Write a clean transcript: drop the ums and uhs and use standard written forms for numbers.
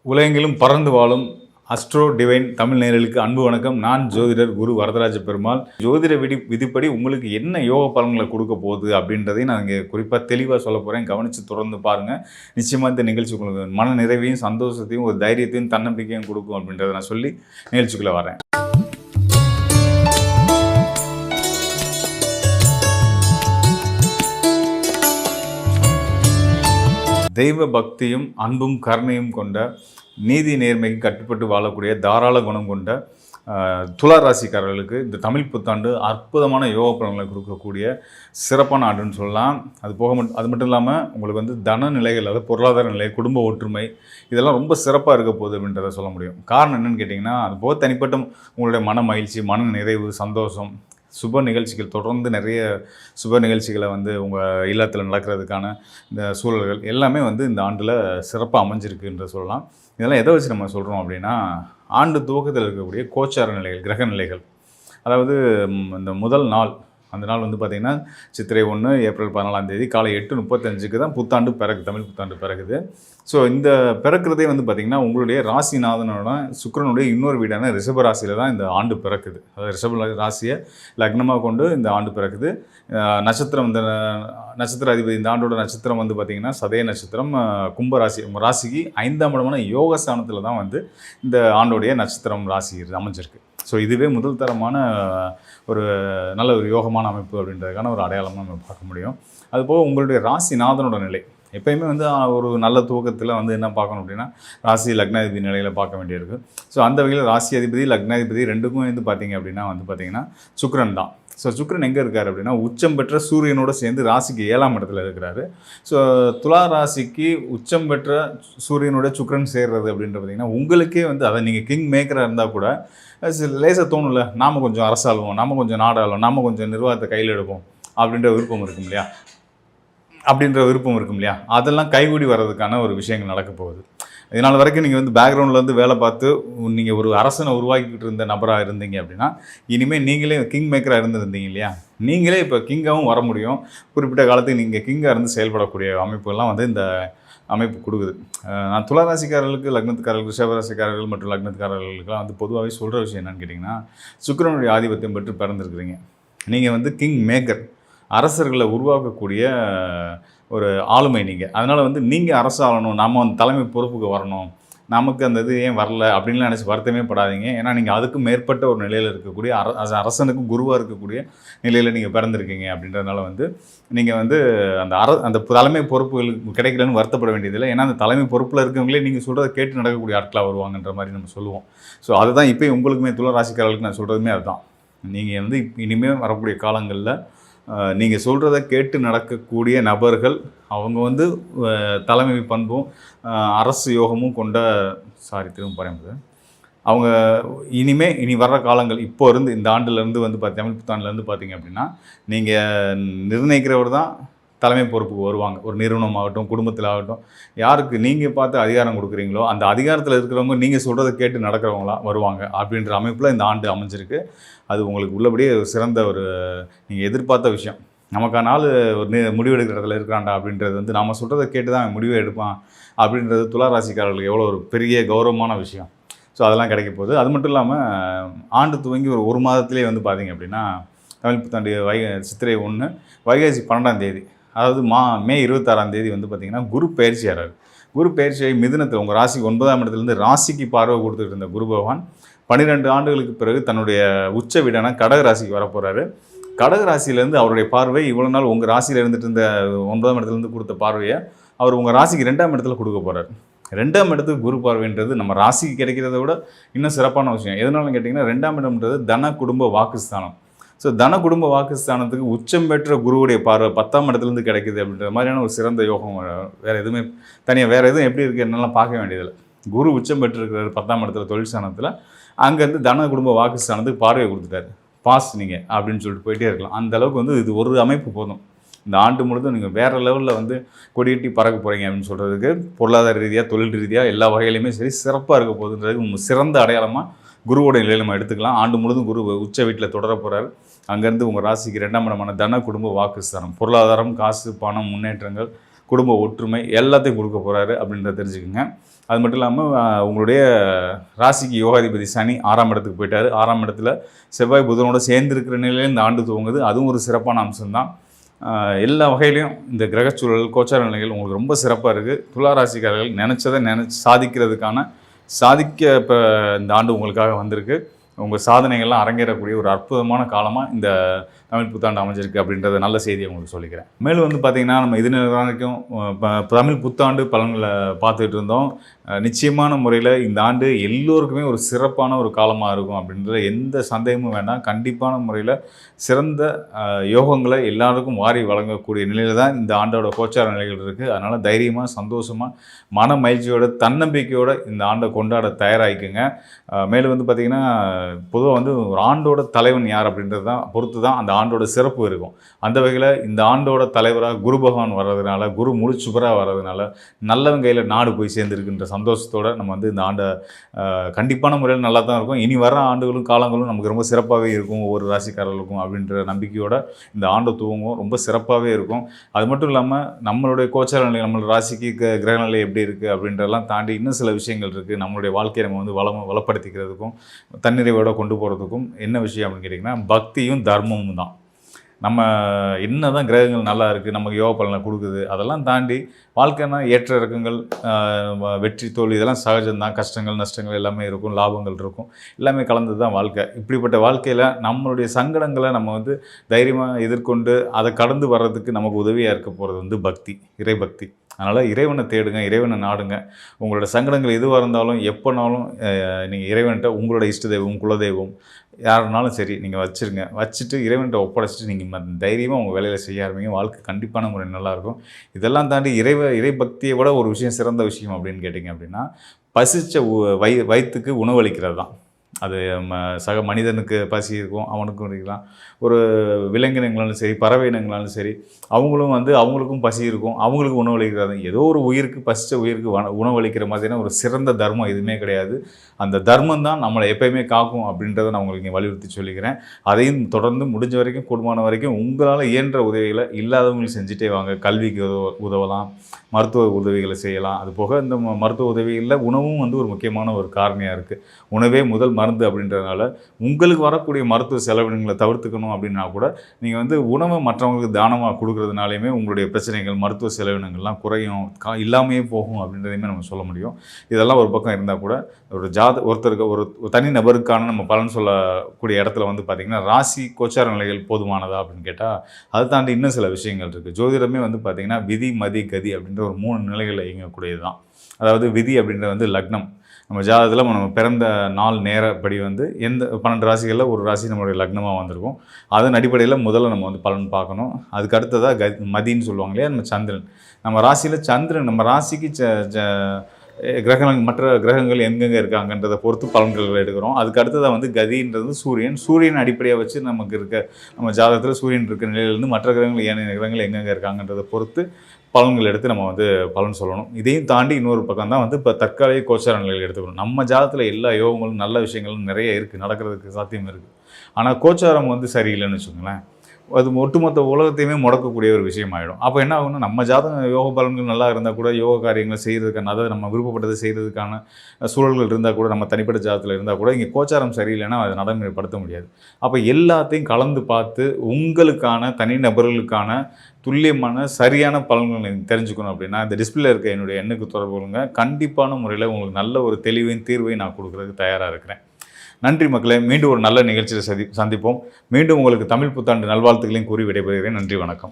உலகெங்கிலும் பறந்து வாழும் அஸ்ட்ரோ டிவைன் தமிழ் நேயர்களுக்கு அன்பு வணக்கம். நான் ஜோதிடர் குரு வரதராஜ பெருமாள். ஜோதிட விதிப்படி உங்களுக்கு என்ன யோக பலன்களை கொடுக்க போகுது அப்படின்றதையும் நான் இங்கே குறிப்பாக தெளிவாக சொல்ல போகிறேன். கவனித்து தொடர்ந்து பாருங்கள். நிச்சயமாக இந்த நிகழ்ச்சி உங்களுக்கு மன நிறைவையும் சந்தோஷத்தையும் ஒரு தைரியத்தையும் தன்னம்பிக்கையும் கொடுக்கும் அப்படின்றத நான் சொல்லி நிகழ்ச்சிக்குள்ளே வரேன். தெய்வ பக்தியும் அன்பும் கருணையும் கொண்ட நீதி நேர்மைக்கு கட்டுப்பட்டு வாழக்கூடிய தாராள குணம் கொண்ட துலா ராசிக்காரர்களுக்கு இந்த தமிழ் புத்தாண்டு அற்புதமான யோக பலன்களை கொடுக்கக்கூடிய சிறப்பான ஆண்டுன்னு சொல்லலாம். அது மட்டும் இல்லாமல் உங்களுக்கு வந்து தன நிலைகள், அதாவது பொருளாதார நிலை, குடும்ப ஒற்றுமை இதெல்லாம் ரொம்ப சிறப்பாக இருக்க போகுது அப்படின்றத சொல்ல முடியும். காரணம் என்னென்னு கேட்டிங்கன்னா, அது போக தனிப்பட்ட உங்களுடைய மன மகிழ்ச்சி, மன நிறைவு, சந்தோஷம், சுப நிகழ்ச்சிகள், தொடர்ந்து நிறைய சுப நிகழ்ச்சிகளை வந்து உங்கள் இல்லத்தில் நடக்கிறதுக்கான இந்த சூழல்கள் எல்லாமே வந்து இந்த ஆண்டில் சிறப்பாக அமைஞ்சிருக்குன்ற சொல்லலாம். இதெல்லாம் எதை வச்சு நம்ம சொல்கிறோம் அப்படின்னா, ஆண்டு துவக்கத்தில் இருக்கக்கூடிய கோச்சார நிலைகள், கிரக நிலைகள். அதாவது இந்த முதல் நாள், அந்த நாள் வந்து பார்த்திங்கன்னா சித்திரை 1 ஏப்ரல் 14 காலை 8:35 தான் புத்தாண்டு பிறகு, தமிழ் புத்தாண்டு பிறகுது. ஸோ இந்த பிறக்கிறதே வந்து பார்த்திங்கன்னா உங்களுடைய ராசிநாதனோட சுக்கிரனுடைய இன்னொரு வீடான ரிஷப ராசியில் தான் இந்த ஆண்டு பிறக்குது. அதாவது ரிஷப ராசியை லக்னமாக கொண்டு இந்த ஆண்டு பிறக்குது. நட்சத்திரம், இந்த நட்சத்திர அதிபதி, இந்த ஆண்டோட நட்சத்திரம் வந்து பார்த்திங்கன்னா சதய நட்சத்திரம், கும்பராசி. உங்கள் ராசிக்கு 5ஆம் இடமான யோகஸ்தானத்தில் தான் வந்து இந்த ஆண்டோடைய நட்சத்திரம் ராசி அமைஞ்சிருக்கு. ஸோ இதுவே முதல் தரமான ஒரு நல்ல ஒரு யோகமான அமைப்பு அப்படின்றதுக்கான ஒரு அடையாளமாக நம்ம பார்க்க முடியும். அதுபோக உங்களுடைய ராசிநாதனோட நிலை எப்போயுமே வந்து ஒரு நல்ல துவக்கத்தில் வந்து என்ன பார்க்கணும் அப்படின்னா, ராசி லக்னாதிபதி நிலையில் பார்க்க வேண்டியிருக்கு. ஸோ அந்த வகையில் ராசி அதிபதி லக்னாதிபதி ரெண்டுக்கும் வந்து பார்த்திங்க அப்படின்னா வந்து பார்த்திங்கன்னா சுக்கிரன் தான். ஸோ சுக்கிரன் எங்கே இருக்கார் அப்படின்னா, உச்சம் பெற்ற சூரியனோடு சேர்ந்து ராசிக்கு 7ஆம் இடத்துல இருக்கிறாரு. ஸோ துலா ராசிக்கு உச்சம் பெற்ற சூரியனோட சுக்கிரன் சேர்றது அப்படின்ற பார்த்திங்கன்னா உங்களுக்கே வந்து, அதை நீங்கள் கிங் மேக்கராக இருந்தால் கூட லேசாக தோணும்ல, நாம் கொஞ்சம் அரசாளுவோம், நாம் கொஞ்சம் நாடாளுவோம், நாம் கொஞ்சம் நிர்வாகத்தை கையில் எடுப்போம் அப்படின்ற விருப்பம் இருக்கும் இல்லையா? அதெல்லாம் கைகூடி வர்றதுக்கான ஒரு விஷயங்கள் நடக்க போகுது. இதனால் வரைக்கும் நீங்கள் வந்து பேக்ரவுண்டில் வந்து வேலை பார்த்து நீங்கள் ஒரு அரசனை உருவாக்கிக்கிட்டு இருந்த நபராக இருந்தீங்க அப்படின்னா, இனிமேல் நீங்களே கிங் மேக்கராக இருந்திருந்தீங்க இல்லையா, நீங்களே இப்போ கிங்காகவும் வர முடியும். குறிப்பிட்ட காலத்துக்கு நீங்கள் கிங்காக இருந்து செயல்படக்கூடிய அமைப்புகள்லாம் வந்து இந்த அமைப்பு கொடுக்குது. நான் துளாராசிக்காரர்களுக்கு, லக்னத்துக்காரர்களுக்கு, ரிஷபராசிக்காரர்கள் மற்றும் லக்னத்துக்காரர்களுக்கெல்லாம் வந்து பொதுவாகவே சொல்கிற விஷயம் என்னென்னு கேட்டிங்கன்னா, சுக்கிரனுடைய ஆதிபத்தியம் பெற்று பிறந்திருக்கிறீங்க. நீங்கள் வந்து கிங் மேக்கர், அரசர்களை உருவாக்கக்கூடிய ஒரு ஆளுமை நீங்கள். அதனால் வந்து நீங்கள் அரசாளணும், நாம் வந்து தலைமை பொறுப்புக்கு வரணும், நமக்கு அந்த இது ஏன் வரல அப்படின்லாம் நினச்சி வருத்தமே படாதீங்க. ஏன்னா நீங்கள் அதுக்கும் மேற்பட்ட ஒரு நிலையில் இருக்கக்கூடிய அரசனுக்கும் குருவாக இருக்கக்கூடிய நிலையில் நீங்கள் பிறந்திருக்கீங்க. அப்படின்றதுனால வந்து நீங்கள் வந்து அந்த தலைமை பொறுப்புகளுக்கு கிடைக்கலன்னு வருத்தப்பட வேண்டியதில்லை. ஏன்னா அந்த தலைமை பொறுப்பில் இருக்கவங்களே நீங்கள் சொல்கிறத கேட்டு நடக்கக்கூடிய ஆட்களாக வருவாங்கன்ற மாதிரி நம்ம சொல்லுவோம். ஸோ அதுதான் இப்போ உங்களுக்குமே துலா ராசிக்காரர்களுக்கு நான் சொல்கிறதுமே அதுதான். நீங்கள் வந்து இனிமேல் வரக்கூடிய காலங்களில் நீங்கள் சொல்கிறத கேட்டு நடக்கக்கூடிய நபர்கள், அவங்க வந்து தலைமை பண்பும் அரசு யோகமும் கொண்ட அவங்க இனி வர்ற காலங்கள், இப்போ இருந்து இந்த ஆண்டுலேருந்து வந்து தமிழ் புத்தாண்டுலேருந்து பார்த்தீங்க அப்படின்னா, நீங்கள் நிர்ணயிக்கிறவர் தான் தலைமை பொறுப்புக்கு வருவாங்க. ஒரு நிறுவனம் ஆகட்டும், குடும்பத்தில் ஆகட்டும், யாருக்கு நீங்கள் பார்த்து அதிகாரம் கொடுக்குறீங்களோ அந்த அதிகாரத்தில் இருக்கிறவங்க நீங்கள் சொல்கிறத கேட்டு நடக்கிறவங்களா வருவாங்க அப்படின்ற அமைப்பில் இந்த ஆண்டு அமைஞ்சிருக்கு. அது உங்களுக்கு உள்ளபடியே சிறந்த ஒரு நீங்கள் எதிர்பார்த்த விஷயம். நமக்கான ஆள் ஒரு முடிவெடுக்கிற இடத்துல இருக்கிறான்டா அப்படின்றது வந்து நாம் சொல்கிறத கேட்டு தான் முடிவை எடுப்பான் அப்படின்றது துளாராசிக்காரர்களுக்கு எவ்வளோ ஒரு பெரிய கௌரவமான விஷயம். ஸோ அதெல்லாம் கிடைக்க போகுது. அது மட்டும் இல்லாமல் ஆண்டு துவங்கி ஒரு மாதத்துலேயே வந்து பார்த்திங்க அப்படின்னா, தமிழ் புத்தாண்டு சித்திரை 1 வைகாசி 12 அதாவது மே 26 வந்து பார்த்திங்கன்னா குரு பயிற்சி ஆகிறார். குரு பயிற்சியை மிதுனத்தில் உங்கள் ராசிக்கு 9ஆம் இடத்துலேருந்து ராசிக்கு பார்வை கொடுத்துட்டு இருந்த குரு பகவான் 12 ஆண்டுகளுக்கு பிறகு தன்னுடைய உச்ச வீடான கடக ராசிக்கு வரப்போகிறாரு. கடக ராசியிலேருந்து அவருடைய பார்வை இவ்வளோ நாள் உங்கள் ராசியில் இருந்துட்டு இருந்த 9ஆம் இடத்துலேருந்து கொடுத்த பார்வையை அவர் உங்கள் ராசிக்கு 2ஆம் இடத்துல கொடுக்க போகிறார். 2ஆம் இடத்துக்கு குரு பார்வைன்றது நம்ம ராசிக்கு கிடைக்கிறத விட இன்னும் சிறப்பான விஷயம். எதனாலும் கேட்டிங்கன்னா, 2ஆம் இடம்ன்றது தன குடும்ப வாக்குஸ்தானம். ஸோ தன குடும்ப வாக்குஸ்தானத்துக்கு உச்சம் பெற்ற குருவுடைய பார்வை 10ஆம் இடத்துலேருந்து கிடைக்குது அப்படின்ற மாதிரியான ஒரு சிறந்த யோகம். வேறு எதுவுமே வேறு எதுவும் எப்படி இருக்குது என்னெல்லாம் பார்க்க வேண்டியதில்லை. குரு உச்சம் பெற்றிருக்கிறார் 10ஆம் இடத்துல தொழில் ஸ்தானத்தில். அங்கேருந்து தன குடும்ப வாக்குஸ்தானத்துக்கு பார்வையை கொடுத்துட்டாரு. பாஸ் நீங்கள் அப்படின்னு சொல்லிட்டு போயிட்டே இருக்கலாம். அந்த அளவுக்கு வந்து இது ஒரு அமைப்பு போதும். இந்த ஆண்டு முழுதும் நீங்கள் வேறு லெவலில் வந்து கொடியேட்டி பறக்க போகிறீங்க அப்படின்னு சொல்கிறதுக்கு, பொருளாதார ரீதியாக, தொழில் ரீதியாக எல்லா வகையிலையுமே சரி சிறப்பாக இருக்க போகுதுன்றது சிறந்த அடையாளமாக குருவோட நிலையில் நம்ம எடுத்துக்கலாம். ஆண்டு முழுதும் குரு உச்ச வீட்டில் தொடர போகிறார். அங்கேருந்து உங்கள் ராசிக்கு 2ஆம் இடமான தன குடும்ப வாக்குஸ்தானம், பொருளாதாரம், காசு, பணம், முன்னேற்றங்கள், குடும்ப ஒற்றுமை எல்லாத்தையும் கொடுக்க போகிறாரு அப்படின்றத தெரிஞ்சுக்கோங்க. அது மட்டும் இல்லாமல் உங்களுடைய ராசிக்கு யோகாதிபதி சனி 6ஆம் இடத்துக்கு போயிட்டார். 6ஆம் இடத்துல செவ்வாய் புதனோட சேர்ந்துருக்கிற நிலையில் இந்த ஆண்டு துவங்குது. அதுவும் ஒரு சிறப்பான அம்சம்தான். எல்லா வகையிலையும் இந்த கிரகச்சூழல் கோச்சார நிலைகள் உங்களுக்கு ரொம்ப சிறப்பாக இருக்குது. துலா ராசிக்காரர்கள் நினச்சதை சாதிக்கிறதுக்கான இப்போ இந்த ஆண்டு உங்களுக்காக வந்திருக்கு. உங்கள் சாதனைகள்லாம் அரங்கேறக்கூடிய ஒரு அற்புதமான காலமாக இந்த தமிழ் புத்தாண்டு அமைஞ்சிருக்கு அப்படின்றத நல்ல செய்தியை உங்களுக்கு சொல்லிக்கிறேன். மேலும் வந்து பார்த்திங்கன்னா நம்ம இது வரைக்கும் தமிழ் புத்தாண்டு பலன்களை பார்த்துட்டு இருந்தோம். நிச்சயமான முறையில் இந்த ஆண்டு எல்லோருக்குமே ஒரு சிறப்பான ஒரு காலமாக இருக்கும் அப்படின்ற எந்த சந்தேகமும் வேண்டாம். கண்டிப்பான முறையில் சிறந்த யோகங்களை எல்லாருக்கும் வாரி வழங்கக்கூடிய நிலையில் தான் இந்த ஆண்டோட கோச்சார நிலைகள் இருக்குது. அதனால் தைரியமாக சந்தோஷமாக மன மகிழ்ச்சியோட தன்னம்பிக்கையோடு இந்த ஆண்டை கொண்டாட தயாராகிக்குங்க. மேலும் வந்து பார்த்திங்கன்னா பொதுவாக வந்து ஒரு ஆண்டோட தலைவன் யார் அப்படின்றது தான் பொறுத்து தான் அந்த ஆண்டோட சிறப்பு இருக்கும். அந்த வகையில் இந்த ஆண்டோட தலைவராக குரு பகவான் வர்றதுனால, குரு முழுச்சுபராக வர்றதுனால நல்லவங்க கையில் நாடு போய் சேர்ந்துருக்குன்ற சந்தோஷத்தோடு நம்ம வந்து இந்த ஆண்டை கண்டிப்பான முறையில் நல்லா தான் இருக்கும். இனி வர ஆண்டுகளும் காலங்களும் நமக்கு ரொம்ப சிறப்பாகவே இருக்கும் ஒவ்வொரு ராசிக்காரர்களுக்கும் அப்படின்ற நம்பிக்கையோட இந்த ஆண்டு துவங்கும் ரொம்ப சிறப்பாகவே இருக்கும். அது மட்டும் இல்லாமல் நம்மளுடைய கோச்சார நிலை, நம்மளோட ராசிக்கு கிரகநிலை எப்படி இருக்குது அப்படின்றதெல்லாம் தாண்டி இன்னும் சில விஷயங்கள் இருக்குது. நம்மளுடைய வாழ்க்கையை நம்ம வந்து வளப்படுத்திக்கிறதுக்கும் தன்னிறைவோட கொண்டு போகிறதுக்கும் என்ன விஷயம் அப்படின்னு கேட்டிங்கன்னா பக்தியும் தர்மமும் தான். நம்ம என்ன தான் கிரகங்கள் நல்லா இருக்குது, நமக்கு யோக பலனை கொடுக்குது, அதெல்லாம் தாண்டி வாழ்க்கைனா ஏற்ற இறக்கங்கள், வெற்றி தோல்வி இதெல்லாம் சகஜம்தான். கஷ்டங்கள் நஷ்டங்கள் எல்லாமே இருக்கும், லாபங்கள் இருக்கும், எல்லாமே கலந்து தான் வாழ்க்கை. இப்படிப்பட்ட வாழ்க்கையில் நம்மளுடைய சங்கடங்களை நம்ம வந்து தைரியமாக எதிர்கொண்டு அதை கடந்து வர்றதுக்கு நமக்கு உதவியாக இருக்க போகிறது வந்து பக்தி, இறைபக்தி. அதனால் இறைவனை தேடுங்க, இறைவனை நாடுங்க. உங்களோட சங்கடங்கள் எதுவாக இருந்தாலும் எப்போனாலும் நீங்கள் இறைவன்கிட்ட உங்களோட இஷ்ட தெய்வம், குலதெய்வம் யாருனாலும் சரி நீங்கள் வச்சுட்டு இறைவன்கிட்ட ஒப்படைச்சிட்டு நீங்கள் தைரியமாக உங்கள் வேலையில் செய்ய ஆரம்பிங்க. வாழ்க்கை கண்டிப்பான முறை நல்லாயிருக்கும். இதெல்லாம் தாண்டி இறைபக்தியை விட ஒரு விஷயம் சிறந்த விஷயம் அப்படின்னு கேட்டிங்க அப்படின்னா பசித்த வயிற்றுக்கு உணவளிக்கிறது தான். அது சக மனிதனுக்கு பசி இருக்கும், அவனுக்கும் இருக்கலாம். ஒரு விலங்கினங்களாலும் சரி, பறவை இனங்களாலும் சரி, அவங்களும் வந்து அவங்களுக்கும் பசி இருக்கும், அவங்களுக்கு உணவளிக்கிறது. ஏதோ ஒரு உயிருக்கு, பசித்த உயிருக்கு உணவளிக்கிற மாதிரியான ஒரு சிறந்த தர்மம் எதுவுமே கிடையாது. அந்த தர்மம் தான் நம்மளை எப்பயுமே காக்கும் அப்படின்றத நான் உங்களுக்கு இங்கே வலியுறுத்தி சொல்லிக்கிறேன். அதையும் தொடர்ந்து முடிஞ்ச வரைக்கும் கூடுமான வரைக்கும் உங்களால் இயன்ற உதவிகளை இல்லாதவங்களுக்கு செஞ்சுட்டே வாங்க. கல்விக்கு உதவலாம், மருத்துவ உதவிகளை செய்யலாம். அது போக இந்த மருத்துவ உதவிகளில் உணவும் வந்து ஒரு முக்கியமான ஒரு காரணியாக இருக்குது. உணவே முதல் மருந்து அப்படின்றதுனால உங்களுக்கு வரக்கூடிய மருத்துவ செலவினங்களை தவிர்த்துக்கணும் அப்படின்னா கூட நீங்கள் வந்து உணவை மற்றவங்களுக்கு தானமாக கொடுக்குறதுனாலையுமே உங்களுடைய பிரச்சனைகள், மருத்துவ செலவினங்கள்லாம் குறையும், இல்லாமையே போகும் அப்படின்றதையுமே நம்ம சொல்ல முடியும். இதெல்லாம் ஒரு பக்கம் இருந்தால் கூட ஒருத்தருக்கு ஒரு தனி நபருக்கான நம்ம பலன் சொல்லக்கூடிய இடத்துல வந்து பார்த்திங்கன்னா ராசி கோச்சார நிலைகள் போதுமானதா அப்படின்னு கேட்டால் அதை தாண்டி இன்னும் சில விஷயங்கள் இருக்குது. ஜோதிடமே வந்து பார்த்திங்கன்னா விதி, மதி, கதி அப்படின்ற ஒரு 3 நிலைகளில் இயங்கக்கூடியது தான். அதாவது விதி அப்படின்றது வந்து லக்னம். நம்ம ஜாதகத்தில் நம்ம பிறந்த நாள் நேரப்படி வந்து எந்த 12 ராசிகளில் ஒரு ராசி நம்மளுடைய லக்னமாக வந்திருக்கும். அதன் அடிப்படையில் முதல்ல நம்ம வந்து பலன் பார்க்கணும். அதுக்கு அடுத்ததாக மதின்னு சொல்லுவாங்க இல்லையா, நம்ம சந்திரன். நம்ம ராசியில் சந்திரன் நம்ம ராசிக்கு கிரகங்கள், மற்ற கிரகங்கள் எங்கெங்கே இருக்காங்கன்றதை பொறுத்து பலன்கள் எடுக்கிறோம். அதுக்கு அடுத்ததாக வந்து கதின்றது சூரியன் அடிப்படையாக வச்சு நமக்கு நம்ம ஜாதகத்தில் சூரியன் இருக்கிற நிலையிலேருந்து மற்ற கிரகங்கள், ஏனைய கிரகங்கள் எங்கெங்கே இருக்காங்கன்றதை பொறுத்து பலன்கள் எடுத்து நம்ம வந்து பலன் சொல்லணும். இதையும் தாண்டி இன்னொரு பக்கம் தான் வந்து இப்போ தற்காலிக கோச்சார நிலைகள் எடுத்துக்கணும். நம்ம ஜாதகத்தில் எல்லா யோகங்களும் நல்ல விஷயங்களும் நிறைய இருக்குது, நடக்கிறதுக்கு சாத்தியம் இருக்குது. ஆனால் கோச்சாரம் வந்து சரியில்லைன்னு வச்சுக்கோங்களேன், அது ஒட்டுமொத்த உலகத்தையுமே முடக்கக்கூடிய ஒரு விஷயம் ஆகிடும். அப்போ என்ன ஆகும்னா நம்ம ஜாதகம் யோக பலன்கள் நல்லா இருந்தால் கூட யோக காரியங்களை செய்கிறதுக்கான, அதாவது நம்ம விருப்பப்பட்டதை செய்கிறதுக்கான சூழல்கள் இருந்தால் கூட, நம்ம தனிப்பட்ட ஜாதகத்தில் இருந்தால் கூட இங்கே கோச்சாரம் சரியில்லைன்னா அதை நடைமுறைப்படுத்த முடியாது. அப்போ எல்லாத்தையும் கலந்து பார்த்து உங்களுக்கான தனிநபர்களுக்கான துல்லியமான சரியான பலன்களை தெரிஞ்சுக்கணும் அப்படின்னா இந்த டிஸ்பிளே இருக்க என்னுடைய எண்ணுக்கு தொடர்பு கொள்ளுங்க. கண்டிப்பான முறையில் உங்களுக்கு நல்ல ஒரு தெளிவையும் தீர்வையும் நான் கொடுக்குறதுக்கு தயாராக இருக்கிறேன். நன்றி மக்களே. மீண்டும் ஒரு நல்ல நிகழ்ச்சியில் சந்திப்போம். மீண்டும் உங்களுக்கு தமிழ் புத்தாண்டு நல்வாழ்த்துக்களையும் கூறி விடைபெறுகிறேன். நன்றி, வணக்கம்.